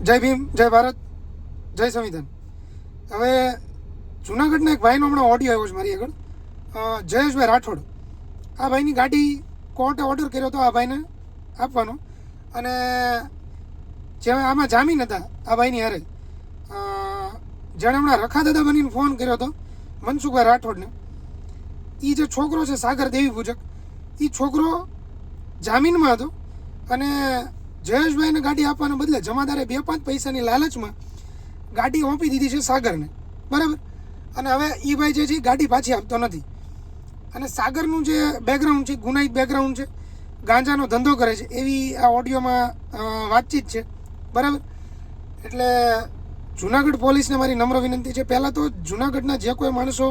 જય ભીમ, જય ભારત, જય સંવિધાન. હવે જુનાગઢના એક ભાઈનો હમણાં ઓડિયો આવ્યો છે મારી આગળ. જયેશભાઈ રાઠોડ, આ ભાઈની ગાડી કોર્ટે ઓર્ડર કર્યો હતો આ ભાઈને આપવાનો, અને જે આમાં જામીન હતા આ ભાઈની હારે, જેણે હમણાં રખા દાદા બનીને ફોન કર્યો હતો મનસુખભાઈ રાઠોડને. એ જે છોકરો છે સાગર દેવી પૂજક, એ છોકરો જામીનમાં હતો અને જયેશભાઈને ગાડી આપવાના બદલે જમાદારે 2-5 પૈસાની લાલચમાં ગાડી ઓંપી દીધી છે સાગરને, બરાબર. અને હવે એ ભાઈ જે છે એ ગાડી પાછી આપતો નથી. અને સાગરનું જે બેકગ્રાઉન્ડ છે, ગુનાહિત બેકગ્રાઉન્ડ છે, ગાંજાનો ધંધો કરે છે એવી આ ઓડિયોમાં વાતચીત છે, બરાબર. એટલે જુનાગઢ પોલીસને મારી નમ્ર વિનંતી છે, પહેલાં તો જુનાગઢના જે કોઈ માણસો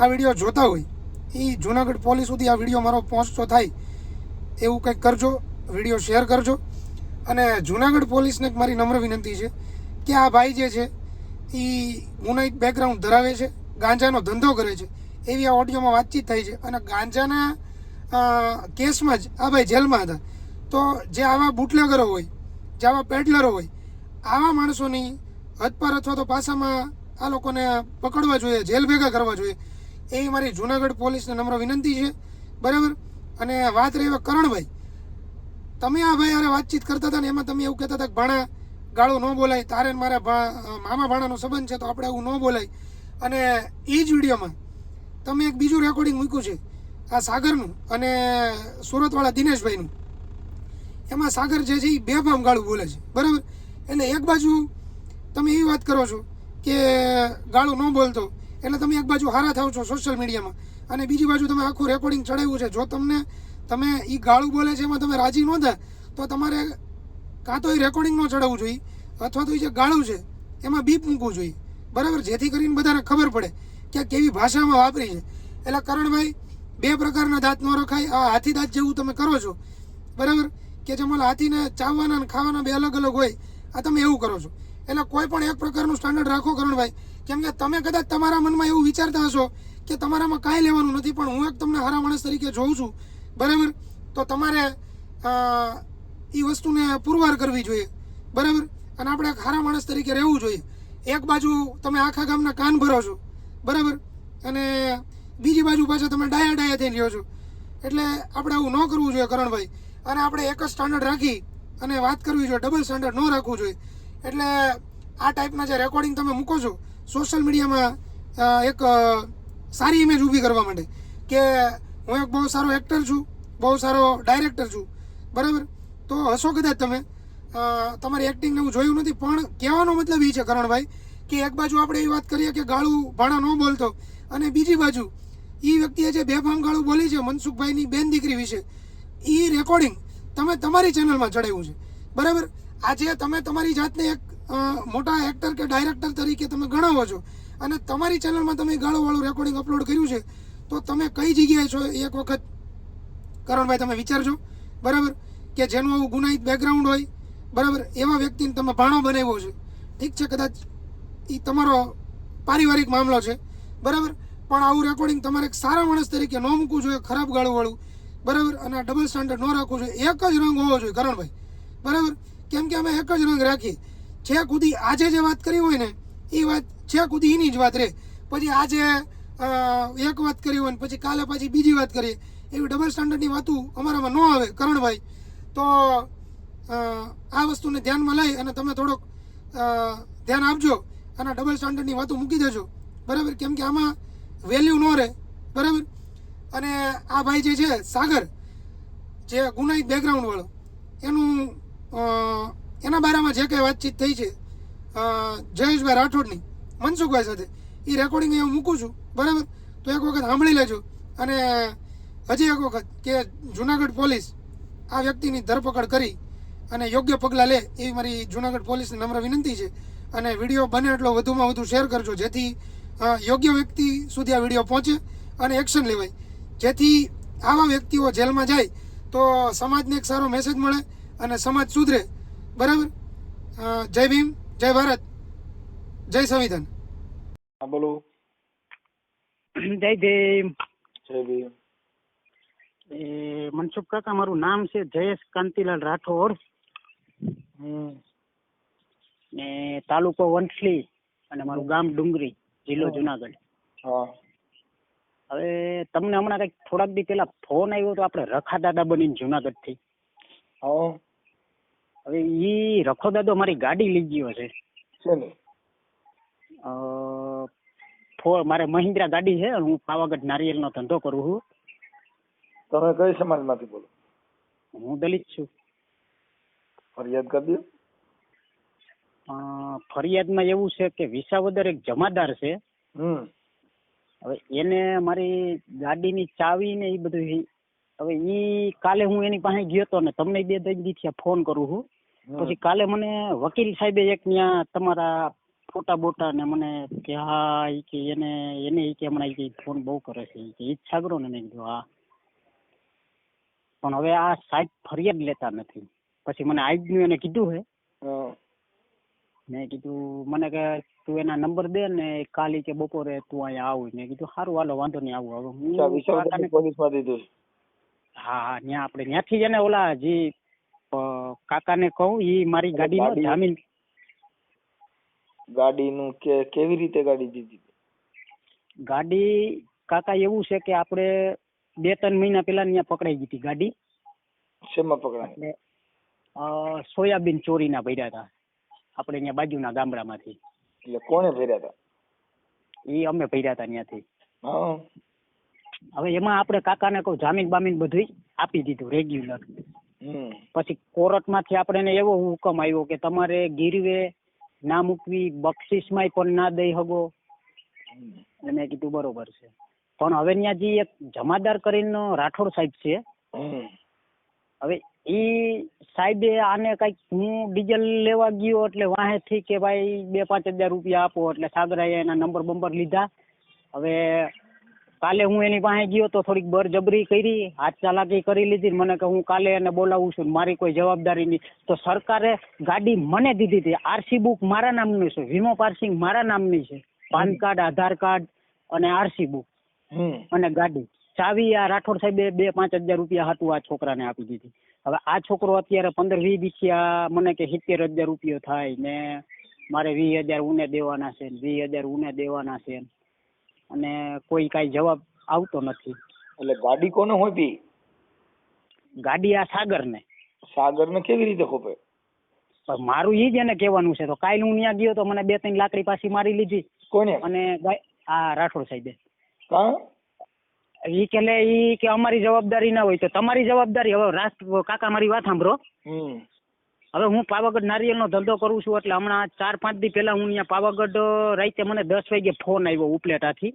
આ વિડીયો જોતા હોય એ જુનાગઢ પોલીસ સુધી આ વિડીયો મારો પહોંચતો થાય એવું કંઈક કરજો, વિડીયો શેર કરજો. અને જુનાગઢ પોલીસને મારી નમ્ર વિનંતી છે કે આ ભાઈ જે છે એ ગુનાહિત બેકગ્રાઉન્ડ ધરાવે છે, ગાંજાનો ધંધો કરે છે એવી આ ઓડિયોમાં વાતચીત થઈ છે. અને ગાંજાના કેસમાં જ આ ભાઈ જેલમાં હતા. તો જે આવા બુટલેગરો હોય, જે આવા પેડલરો હોય, આવા માણસોની હદપાર અથવા તો પાસામાં આ લોકોને પકડવા જોઈએ, જેલ ભેગા કરવા જોઈએ એવી મારી જુનાગઢ પોલીસને નમ્ર વિનંતી છે, બરાબર. અને વાત રહી કરણભાઈ, તમે આ ભાઈ હારે વાતચીત કરતા હતા ને એમાં તમે એવું કહેતા હતા કે ભાણા ગાળો ન બોલાય, તારે મારા મામા ભાણાનો સંબંધ છે તો આપણે એવું ન બોલાય. અને એ જ વિડીયોમાં તમે એક બીજું રેકોર્ડિંગ મૂક્યું છે આ સાગરનું અને સુરતવાળા દિનેશભાઈનું. એમાં સાગર જે છે એ બેફામ ગાળું બોલે છે, બરાબર. એટલે એક બાજુ તમે એવી વાત કરો છો કે ગાળું ન બોલતો એટલે તમે એક બાજુ હારા થાવ છો સોશિયલ મીડિયામાં, અને બીજી બાજુ તમે આખું રેકોર્ડિંગ ચડાવ્યું છે. જો તમે એ ગાળું બોલે છે એમાં તમે રાજી ન થાય તો તમારે કાં તો એ રેકોર્ડિંગ ન ચડાવવું જોઈએ અથવા તો એ જે ગાળું છે એમાં બીપ મૂકવું જોઈએ, બરાબર, જેથી કરીને બધાને ખબર પડે કે કેવી ભાષામાં વાપરી છે. એટલે કરણભાઈ, 2 પ્રકારના દાંત ન રખાય. આ હાથી દાંત જેવું તમે કરો છો, બરાબર, કે જેમાં હાથીને ચાવવાના અને ખાવાના 2 અલગ અલગ હોય, આ તમે એવું કરો છો. એટલે કોઈ પણ એક પ્રકારનું સ્ટાન્ડર્ડ રાખો કરણભાઈ, કેમ કે તમે કદાચ તમારા મનમાં એવું વિચારતા હશો કે તમારામાં કાંઈ લેવાનું નથી, પણ હું એક તમને હારા માણસ તરીકે જોઉં છું, બરાબર. તો તમારે એ વસ્તુને પુરવાર કરવી જોઈએ, બરાબર. અને આપણે એક હારા માણસ તરીકે રહેવું જોઈએ. એક બાજુ તમે આખા ગામના કાન ભરો છો, બરાબર, અને બીજી બાજુ પાછા તમે ડાયા થઈને રહ્યો છો. એટલે આપણે આવું ન કરવું જોઈએ કરણભાઈ. અને આપણે એક જ સ્ટાન્ડર્ડ રાખી અને વાત કરવી જોઈએ, ડબલ સ્ટાન્ડર્ડ ન રાખવું જોઈએ. એટલે આ ટાઈપના જે રેકોર્ડિંગ તમે મૂકો છો સોશિયલ મીડિયામાં એક સારી ઇમેજ ઊભી કરવા માટે કે હું એક બહુ સારો એક્ટર છું, બહુ સારો ડાયરેક્ટર છું, બરાબર. તો હશો કદાચ તમે, તમારી એક્ટિંગને હું જોયું નથી, પણ કહેવાનો મતલબ એ છે કરણભાઈ કે એક બાજુ આપણે એવી વાત કરીએ કે ગાળું ભાણા ન બોલતો, અને બીજી બાજુ એ વ્યક્તિએ જે બેફામ ગાળું બોલી છે મનસુખભાઈની બેન દીકરી વિશે, એ રેકોર્ડિંગ તમે તમારી ચેનલમાં ચડાવ્યું છે, બરાબર. આજે તમે તમારી જાતને એક મોટા એક્ટર કે ડાયરેક્ટર તરીકે તમે ગણાવો છો અને તમારી ચેનલમાં તમે ગાળોવાળું રેકોર્ડિંગ અપલોડ કર્યું છે, તો તમે કઈ જગ્યાએ છો એક વખત કરણભાઈ તમે વિચારજો, બરાબર. કે જેનું આવું ગુનાહિત બેકગ્રાઉન્ડ હોય, બરાબર, એવા વ્યક્તિને તમે ભાણો બનાવ્યો છે. ઠીક છે, કદાચ એ તમારો પારિવારિક મામલો છે, બરાબર, પણ આવું રેકોર્ડિંગ તમારે એક સારા માણસ તરીકે ન મૂકવું જોઈએ, ખરાબ ગાળોવાળું, બરાબર. અને આ ડબલ સ્ટાન્ડર્ડ ન રાખવું જોઈએ. એક જ રંગ હોવો જોઈએ કરણભાઈ, બરાબર. કેમ કે અમે એક જ રંગ રાખીએ. છેક સુધી આજે જે વાત કરી હોય ને એ વાત છેક સુધી એની જ વાત રહે. પછી આજે એક વાત કરી હોય ને પછી કાલે પાછી બીજી વાત કરીએ, એવી ડબલ સ્ટાન્ડર્ડની વાતો અમારામાં ન આવે કરણભાઈ. તો આ વસ્તુને ધ્યાનમાં લઈ અને તમે થોડોક ધ્યાન આપજો અને ડબલ સ્ટાન્ડર્ડની વાતો મૂકી દેજો, બરાબર. કેમ કે આમાં વેલ્યુ ન રહે, બરાબર. અને આ ભાઈ જે છે સાગર, જે ગુનાહિત બેકગ્રાઉન્ડવાળો, એનું એના બારામાં જે કંઈ વાતચીત થઈ છે જયેશભાઈ રાઠોડની મનસુખભાઈ સાથે, એ રેકોર્ડિંગ હું મૂકું છું, બરાબર. તો એક વખત સાંભળી લેજો. અને હજી એક વખત કે જુનાગઢ પોલીસ આ વ્યક્તિની ધરપકડ કરી અને યોગ્ય પગલાં લે એવી મારી જુનાગઢ પોલીસને નમ્ર વિનંતી છે. અને વિડીયો બને એટલો વધુમાં વધુ શેર કરજો, જેથી યોગ્ય વ્યક્તિ સુધી આ વિડીયો પહોંચે અને એક્શન લેવાય, જેથી આવા વ્યક્તિઓ જેલમાં જાય તો સમાજને એક સારો મેસેજ મળે અને સમાજ સુધરે, બરાબર. જય ભીમ, જય ભારત, જય સંવિધાન. હા બોલો. જય ભીમ. જય ભીમ. મનસુખ કાકા, મારું નામ છે જયેશ કાંતિલાલ રાઠોડ. ને તાલુકો વંથલી અને મારું ગામ ડુંગરી, જિલ્લો જુનાગઢ. હા હવે તમને હમણાં કંઈક થોડાક દી પહેલા ફોન આવ્યો તો આપણે રખા દાદા બનીને જુનાગઢથી. હા હવે ઈ રખો દાદો મારી ગાડી લઈ ગયો છે. શેની? મારે મહિન્દ્રા ગાડી છે. હું પાવાગઢ નારિયેળનો ધંધો કરું છું. તમે કઈ સમાજમાંથી બોલો? હું દલિત છું. ફરિયાદ કરી દો. ફરિયાદમાં એવું છે કે વિસાવદર એક જમાદાર છે. હવે એને મારી ગાડીની ચાવી ને એ બધું, હવે ઈ કાલે હું એની પાસે ગયો હતો ને તમને 2-3 દિવસથી ફોન કરું છું. પછી કાલે મને વકીલ સાહેબે એક ત્યાં તમારા ફોટા બોટા ને મને કે હા ઈ કે એને ઈ કે હમણાં ઈ કે ફોન બહુ કરે છે, ઈ કે ઈચ્છા કરો ને. મેં કીધું હા, પણ હવે આ સાહેબ ફરિયાદ લેતા નથી. પછી મને આજનું એને કીધું છે. મેં કીધું મને કે તું એના નંબર દે ને કાલે કે બપોરે તું અહીંયા આવું. મેં કીધું સારું હાલો વાંધો નહીં આવું. હવે પોલીસમાં દીધું? હા હા, ત્યાં આપણે ત્યાંથી જ એને ઓલા જે કાકાને કહું ઈ મારી ગાડીનો જામીન. ગાડીનું કેવી રીતે ગાડી દીધી? ગાડી કાકા એવું છે કે આપણે 2-3 મહિના પહેલા ત્યાં પકડાઈ ગઈ હતી ગાડી. શેમાં પકડાઈ? સોયાબીન ચોરીના ભર્યા હતા આપણે અહીંયા બાજુના ગામડામાંથી. એટલે કોણે ભર્યા હતા? એ અમે ભર્યા હતા ત્યાંથી. હા. હવે એમાં આપણે કાકાને કહું જામીન બામીન બધું આપી દીધું રેગ્યુલર. પછી કોર્ટમાંથી આપણે એવો હુકમ આવ્યો કે તમારે ગીરવે ના મૂકવી, બક્ષિસમાં પણ ના દઈ શકો. મેં કીધું બરોબર છે. પણ હવે ત્યાં જે એક જમાદાર કરીને રાઠોડ સાહેબ છે, હવે ઈ સાહેબે આને કઈક હું ડીઝલ લેવા ગયો એટલે વાહેથી કે ભાઈ 2-5 હજાર રૂપિયા આપો એટલે સાગરાએ એના નંબર બંબર લીધા. હવે કાલે હું એની પાસે ગયો તો થોડીક બળજબરી કરી, હાથ ચાલાકી કરી લીધી. મને કે હું કાલે એને બોલાવું છું, મારી કોઈ જવાબદારી નહીં. તો સરકારે ગાડી મને દીધી હતી. આરસી બુક મારા નામની છે, વીમો પાર્સિંગ મારા નામની છે, પાન કાર્ડ, આધાર કાર્ડ અને આરસી બુક અને ગાડી. ચાવી આ રાઠોડ સાહેબે 2-5 હજાર રૂપિયા હતું આ છોકરાને આપી દીધી. હવે આ છોકરો અત્યારે 15-20 દિવસથી મને કે 70,000 રૂપિયા થાય ને મારે 20,000 ઉને દેવાના છે, 20,000 ઉને દેવાના છે, અને કોઈ કાંઈ જવાબ આવતો નથી. એટલે ગાડી કોને હોપી? ગાડી આ સાગરને. સાગરને કેવી રીતે ખોપે? મારું ઈ જ એને કહેવાનું છે. તો કાલે હું ત્યાં ગયો તો મને 2-3 લાકડી પાછી મારી લીધી. કોને? અને આ રાઠોડ સાહેબે. હા, ઈ કે લે ઈ કે અમારી જવાબદારી ના હોય તો તમારી જવાબદારી. હવે કાકા મારી વાત સાંભળો. હવે હું પાવાગઢ નારિયેળનો ધંધો કરું છું એટલે હમણાં 4-5 દી પહેલા હું અહીંયા પાવાગઢ રાતે મને 10 વાગે ફોન આવ્યો ઉપલેટાથી.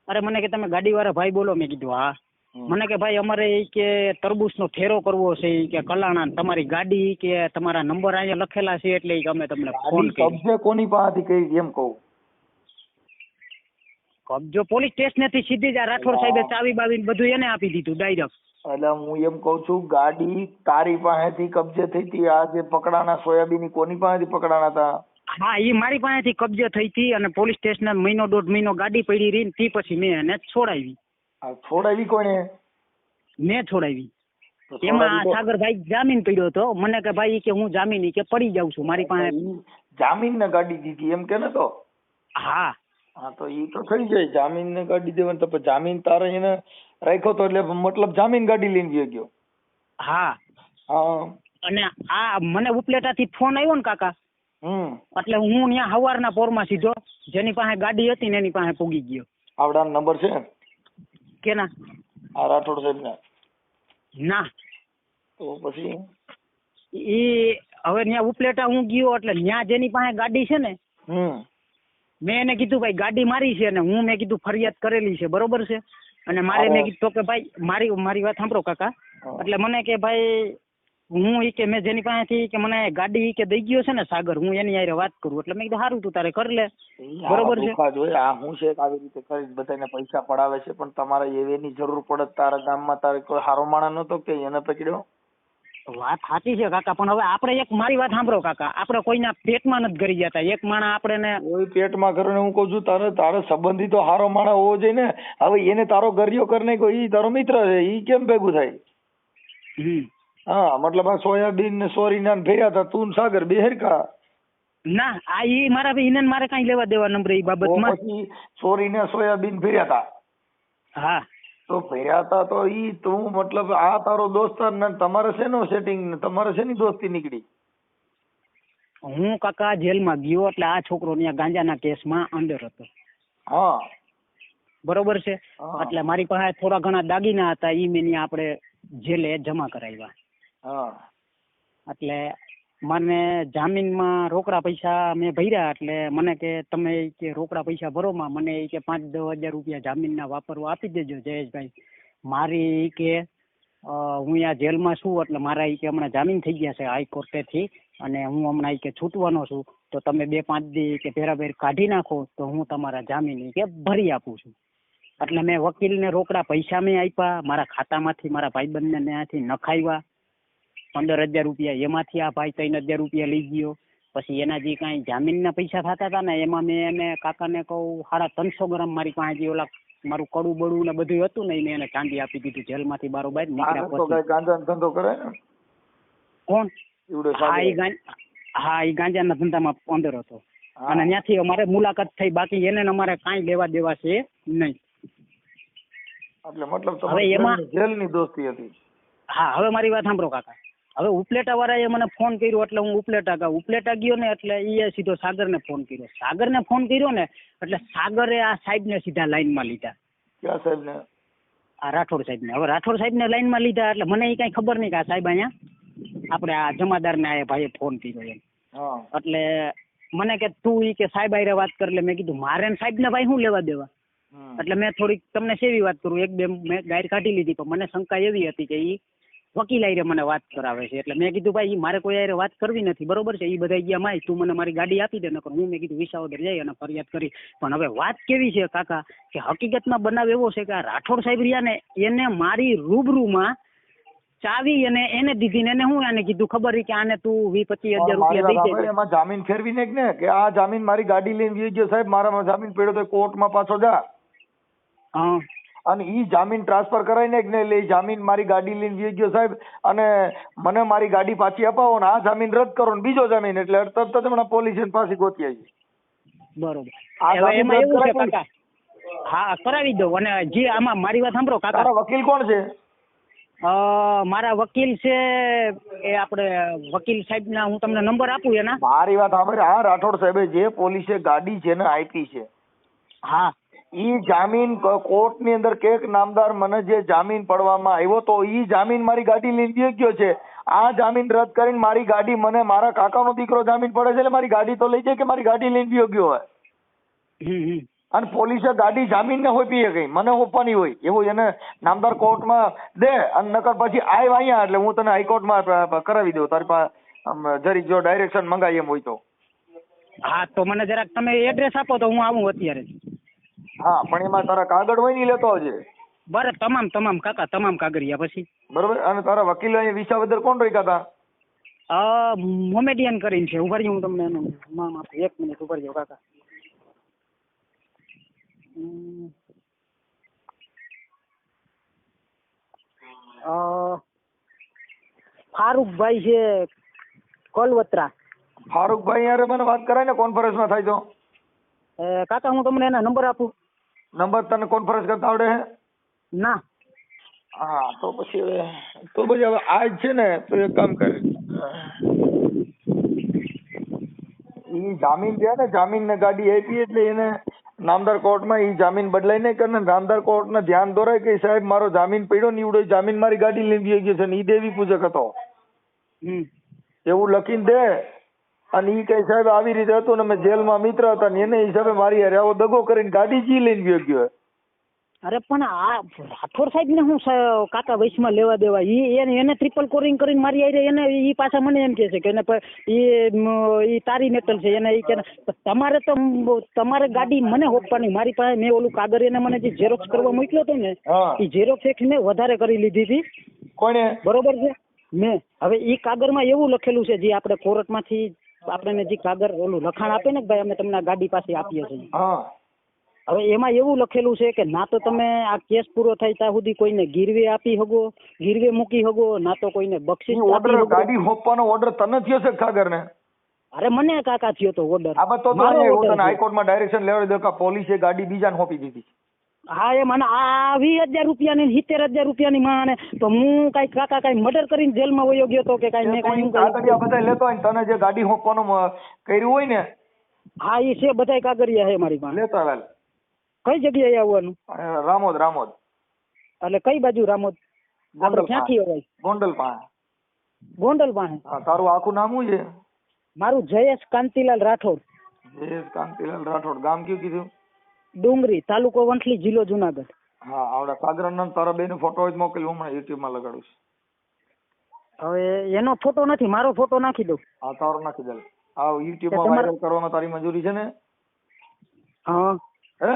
અરે મને કે તમે ગાડી વાળા ભાઈ બોલો? મેં કીધું હા. મને કે ભાઈ અમારે ઈ કે તરબૂચનો ઠેરો કરવો છે, ઈ કે કલાણા તમારી ગાડી કે તમારા નંબર અહીંયા લખેલા છે એટલે ઈ અમે તમને ફોન કર્યો. કબજે કોની પાસેથી કરી એમ કહું? કબજો પોલીસ સ્ટેશનેથી સીધી જ આ રાઠોડ સાહેબે ચાવી બાવી બધું એને આપી દીધું ડાયરેક્ટ. એટલે હું એમ કઉ છું ગાડી તારી પાસેથી કબજે થઈ હતી. આ જે પકડાના સોયાબીન કોની પાસેથી પકડાના હતા? હા, એ મારી પાસેથી કબજે થઈ હતી અને પોલીસ સ્ટેશન 1-1.5 મહિનો ગાડી પડી રહી ને તે પછી મેં એને છોડાવી. છોડાવી કોને? મેં છોડાવી. એમાં સાગરભાઈ જામીન પડ્યો હતો. મને કે ભાઈ કે હું જામીન કે પડી જાઉં છું મારી પાસે. જામીન ને ગાડી દીધી એમ કે ને? તો હા હા, તો ઈ તો થઈ જાય. જામીન ને ગાડી દેવાની તો જામીન તારે એને રાખ્યો તો એટલે મતલબ જામીન ગાડી લઈને ગયો. હા હા. અને આ મને ઉપલેટાથી ફોન આવ્યો ને કાકા, એટલે હું ત્યાં સવારના પોરમાં સીધો જેની પાસે ગાડી હતી ને એની પાસે પૂગી ગયો. આવડા નંબર છે કેના? આ રાઠોડ સાહેબ ના? ના. તો પછી એ હવે ત્યાં ઉપલેટા હું ગયો એટલે ત્યાં જેની પાસે ગાડી છે ને, મેં એને કીધું ભાઈ ગાડી મારી છે ને હું મેં કીધું ફરિયાદ કરેલી છે બરોબર છે. અને મારે મેં કીધું કે ભાઈ મારી વાત સાંભળો કાકા. એટલે મને કે ભાઈ હું ઈ કે મેં જેની પાસેથી કે મને ગાડી ઈ કે દઈ ગયો છે ને સાગર, હું એની હારે વાત કરું. એટલે મેં કીધું સારું તું તારે કરી લે બરોબર છે. આ હું છે આવી રીતે કરી બધાને પૈસા પડાવે છે પણ તમારે એની જરૂર પડે તારા ગામમાં તારે કોઈ હારો માણસ નતો કે એને પકડ્યો? વાત સાચી છે કાકા, પણ હવે આપણે એક મારી વાત સાંભળો કાકા, આપણે કોઈના પેટમાં નથી કરી જતા. એક માણસ આપણે કોઈ પેટમાં કરે હું કઉ છું તારે સંબંધી તો હારો માણસ હોવો જોઈએ ને. હવે એને તારો ગરિયો કરી નાખ્યો, ઈ તારો મિત્ર છે, ઈ કેમ ભેગું થાય? હા, મતલબ આ સોયાબીન ને સોરી ના ભેર્યા હતા તું સાગર બે હરખા. ના આ ઈ મારા ભાઈ એને મારે કાંઈ લેવા દેવા નંબર એ તો બાબતમાં. પછી ચોરીને સોયાબીન ભર્યા હતા હા તો ભર્યા હતા તો ઈ તું મતલબ આ તારો દોસ્તાર ને તમારે શેનો સેટિંગ તમારે શેની દોસ્તી નીકળી? હું કાકા જેલમાં ગયો એટલે આ છોકરો ત્યાં ગાંજાના કેસમાં અંદર હતો. હા બરોબર છે. હા. એટલે મારી પાસે થોડા ઘણા દાગીના હતા ઈ મેં ત્યાં આપણે જેલે જમા કરાવ્યા. હા એટલે મને જામીનમાં રોકડા પૈસા મેં ભર્યા એટલે મને કે તમે ઈ કે રોકડા પૈસા ભરોમાં મને ઈ કે 5-10 હજાર રૂપિયા જામીનના વાપરવા આપી દેજો જયેશભાઈ. મારી ઈ કે હું અહીંયા જેલમાં છું એટલે મારા ઈ કે હમણાં જામીન થઈ ગયા છે હાઈકોર્ટેથી અને હું હમણાં ઈ કે છૂટવાનો છું તો તમે 2-5 દી કે ભેરાભેર કાઢી નાખો તો હું તમારા જામીન ઈ કે ભરી આપું છું. એટલે મેં વકીલને રોકડા પૈસા મેં આપ્યા, મારા ખાતામાંથી મારા ભાઈબંધને ત્યાંથી નખાવ્યા 15,000 રૂપિયા, એમાંથી આ ભાઈ 3,000 રૂપિયા લઈ ગયો. પછી એના જે કાંઈ જામીનના પૈસા થતા હતા ને એમાં મેં એને કાકાને કહું 350 ગ્રામ મારી પાસે જે ઓલા મારું કડું બડું ને બધું હતું ને મેં એને ચાંદી આપી દીધું જેલમાંથી બારોબાર નીકળ્યા તો પછી. કઈ ગાંજાનો ધંધો કરે ને કોણ? એવડે હા ઈ ગાંજાના ધંધામાં અંદર હતો હા. અને ત્યાંથી અમારે મુલાકાત થઈ, બાકી એને ને અમારે કાંઈ લેવા દેવા છે નહીં. એટલે મતલબ હવે તમારી એમાં- જેલની દોસ્તી હતી. હા હવે મારી વાત સાંભળો કાકા. હવે ઉપલેટા વાળાએ મને ફોન કર્યો એટલે હું ઉપલેટા ગયો ને એટલે એ સીધો સાગરને ફોન કર્યો. સાગરને ફોન કર્યો ને એટલે સાગરે આ સાહેબને સીધા લાઈનમાં લીધા, ક્યાં સાહેબ ને? આ રાઠોડ સાહેબને. હવે રાઠોડ સાહેબને લાઈનમાં લીધા એટલે મને એ કાંઈ ખબર નહીં કે આ સાહેબ અહીંયા આપણે આ જમાદારને આ ભાઈએ ફોન કર્યો એમ. હા એટલે મને કે તું ઈ કે સાહેબ હારે વાત કર. એટલે મેં કીધું મારે ને સાહેબને ભાઈ શું લેવા દેવા. હમ. એટલે એટલે મેં થોડીક તમને સેવી વાત કરું, 1-2 મેં ગાયર કાઢી લીધી પણ મને શંકા એવી હતી કે ઈ વકીલ હારે મને વાત કરાવે છે. એટલે મેં કીધું ભાઈ ઈ મારે કોઈ હારે વાત કરવી નથી, બરોબર છે, ઈ બધા ગયા માય, તું મને મારી ગાડી આપી દે. નકર હું મેં કીધું વિસાવદર જઈ અને ફરિયાદ કરી. પણ હવે વાત કેવી છે કાકા કે હકીકતમાં બનાવ એવો છે કે આ રાઠોડ સાહેબ રહ્યા ને એને મારી રૂબરૂમાં ચાવી અને એને દીધી ને એને હું આને કીધું ખબર કે આને તું 20-25 હજાર રૂપિયા દઈ દે. એમાં જામીન ફેરવી ને કે આ જામીન મારી ગાડી લઈને વી ગયો સાહેબ, મારામાં જામીન પડ્યો તો કોર્ટમાં પાછો જા હા અને ઈ જામીન ટ્રાન્સફર કરાવીને ને એટલે ઈ જામીન મારી ગાડી લઈને વી ગયો સાહેબ અને મને મારી ગાડી પાછી અપાવો ને આ જામીન રદ કરો ને બીજો જામીન. એટલે તરત જ હમણાં પોલીસ પાછી ગોતી આવી. બરોબર. આ હવે જામીન એમાં રદ એવું છે કરાવી કાકા, હા કરાવી દો. અને જે આમાં મારી વાત સાંભળો કાકા, તારા વકીલ કોણ છે? મારા વકીલ છે એ આપણે વકીલ સાહેબના હું તમને નંબર આપું એના. મારી વાત સાંભળ, આ રાઠોડ સાહેબે જે પોલીસે ગાડી જેને આપી છે હા ઈ જામીન કોર્ટની અંદર કેક નામદાર મને જે જામીન પડવામાં આવ્યો તો ઈ જામીન મારી ગાડી લઈને ગયો છે. આ જામીન રદ કરીને મારી ગાડી મને મારા કાકાનો દીકરો જામીન પડે છે એટલે મારી ગાડી તો લઈ જાય કે મારી ગાડી લઈને ગયો હોય. અને પોલીસે ગાડી જામીન ને હોપી ગઈ, મને હોપવાની હોય એવું એને નામદાર કોર્ટમાં દે અને નકર પછી આવ્યા અહીંયા એટલે હું તને હાઈકોર્ટમાં કરાવી દઉં. તારી પાસે જરી જો ડાયરેક્શન મંગાવી એમ હોય તો. હા તો મને જરાક તમે એડ્રેસ આપો તો હું આવું અત્યારે. હા પણ એમાં તારા કાગળ હોય ને ઈ લેતો આવજે. બરાબર, તમામ કાકા તમામ કાગળિયા પછી. બરોબર. અને તારા વકીલ અહીંયા વિસાવદર કોણ રોક્યા હતા? મોમેડિયન કરીને છે. ઉભા રહ્યો હું તમને એનું નામ આપું, 1 મિનિટ ઉભા રહ્યો કાકા. ફારૂકભાઈ છે કલવત્રા. ફારૂકભાઈ યાર મને વાત કરાય ને કોન્ફરન્સમાં થાય તો. કાકા હું તમને એના નંબર આપું. નંબર તને કોન્ફરન્સ કરતા આવડે છે? ના. હા તો પછી હવે આજ છે ને તો એક કામ કરે, ઈ જામીન છે ને જામીન ને ગાડી આપી એટલે એને નામદાર કોર્ટમાં ઈ જામીન બદલાઈ નહીં કરે ને નામદાર કોર્ટને ધ્યાન દોરાય કે સાહેબ મારો જામીન પડ્યો ને ઈવડો જામીન મારી ગાડી લઈને ગઈ ગયો છે ને ઈ દેવી પૂજક હતો એવું લખીને દે. અને ઈ કઈ સાહેબ આવી રીતે હતું ને મેં જેલમાં મિત્ર હતા ને એને હિસાબે મારી હારે આવો દગો કરીને ગાડી જી લઈને ગયો. અરે પણ આ રાઠોડ સાહેબ ને હું કાકા વૈશમાં લેવા દેવા, એને ટ્રિપલ કોરિંગ કરીને મારી આઈ એને ઈ પાછા મને એમ કે છે કે એને ઈ તારી મેટલ છે એને ઈ કે તમારે તો તમારે ગાડી મને હોપવાની. મારી પાસે મેં ઓલું કાગળ એને મને જે ઝેરોક્સ કરવા મોકલ્યો હતો ને ઈ ઝેરોક્સ એક મેં વધારે કરી લીધી હતી. કોણે? બરોબર છે મેં. હવે ઈ કાગળમાં એવું લખેલું છે જે આપણે કોર્ટમાંથી આપણને જે કાગળ ઓલું લખાણ આપે ને કે ભાઈ અમે તમને આ ગાડી પાસે આપીએ છીએ. હવે એમાં એવું લખેલું છે કે ના તો તમે આ કેસ પૂરો થાય ત્યાં સુધી કોઈને ગીરવે આપી હગો, ગીરવે મૂકી હગો, ના તો કોઈને બક્ષીસ આપી હગો. ગાડી હોપવાનો ઓર્ડર તને થયો છે કાગર ને? અરે મને કાકા થયો તો ઓર્ડર આ બધો તો અહીંયા હું તને હાઈકોર્ટમાં ડાયરેક્શન લેવડી દઉં કે પોલીસે ગાડી બીજાને સોંપી દીધી. હા એ મને આ 20,000 રૂપિયાની 70,000 રૂપિયાની માને તો હું કઈ કાકા કઈ મર્ડર કરીને જેલમાં વયો ગયો તો કે કઈ મેં કઈ કાગળિયા બધા લેતો હોય ને તને જે ગાડી સોંપવાનું કર્યું હોય ને હા એ છે બધા કાગળિયા છે મારી પાસે. લેતો આવેલ. કઈ જગ્યાએ આવવાનું? રામોદ. એટલે કઈ બાજુ રામોદ? આપણે ક્યાંથી અવાય? ગોંડલ પાસે. ગોંડલ પાસે. હા, તારું આખું નામ શું છે? મારું જયેશ કાંતિલાલ રાઠોડ. જયેશ કાંતિલાલ રાઠોડ. ગામ કયું કીધું? ડુંગરી, તાલુકો વંથલી, જિલ્લો જુનાગઢ. હા, આવડા સાગરનંદ તારા બેનો ફોટો હોય તો મોકલ, હું હમણાં YouTube માં લગાડું છું. હવે એનો ફોટો નથી, મારો ફોટો નાખી દઉં. હા, તારો નાખી દે. આ YouTube માં વાયરલ કરવામાં તારી મંજૂરી છે ને? હા હે?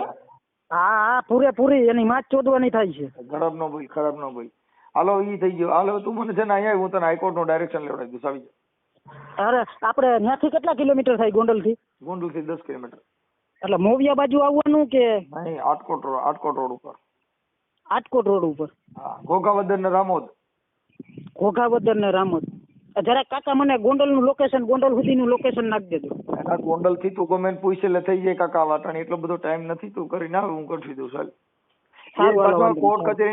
હા પૂરેપૂરી એની માચ ચોદવાની થાય છે. ખરાબ નો ભાઈ. હાલો, ઈ થઈ ગયો. હાલો, તું મને છે ને અહીંયા હું તને હાઈકોર્ટ નું ડાયરેક્શન લેવડાવી દઈશ. આવી જા. અરે આપણે ત્યાંથી કેટલા કિલોમીટર થાય ગોંડલ થી? ગોંડલ થી 10 કિલોમીટર. એટલે મોવિયા બાજુ આવવાનું કે નહીં, આટકોટ રોડ ઉપર. આટકોટ રોડ ઉપર? હા, ઘોઘાવદર ને રામોદ. ઘોઘાવદર ને રામોદ. જરાક કાકા મને ગોંડલ નું લોકેશન, ગોંડલ સુધી નું લોકેશન નાખી દેજો. ગોંડલ થી તું ગમે પૂછે એટલે થઈ જાય કાકા વાટાણી. એટલો બધો ટાઈમ નથી, તું કરીને આવ, હું કરી દઉં. ચાલ, કોર્ટ કચેરી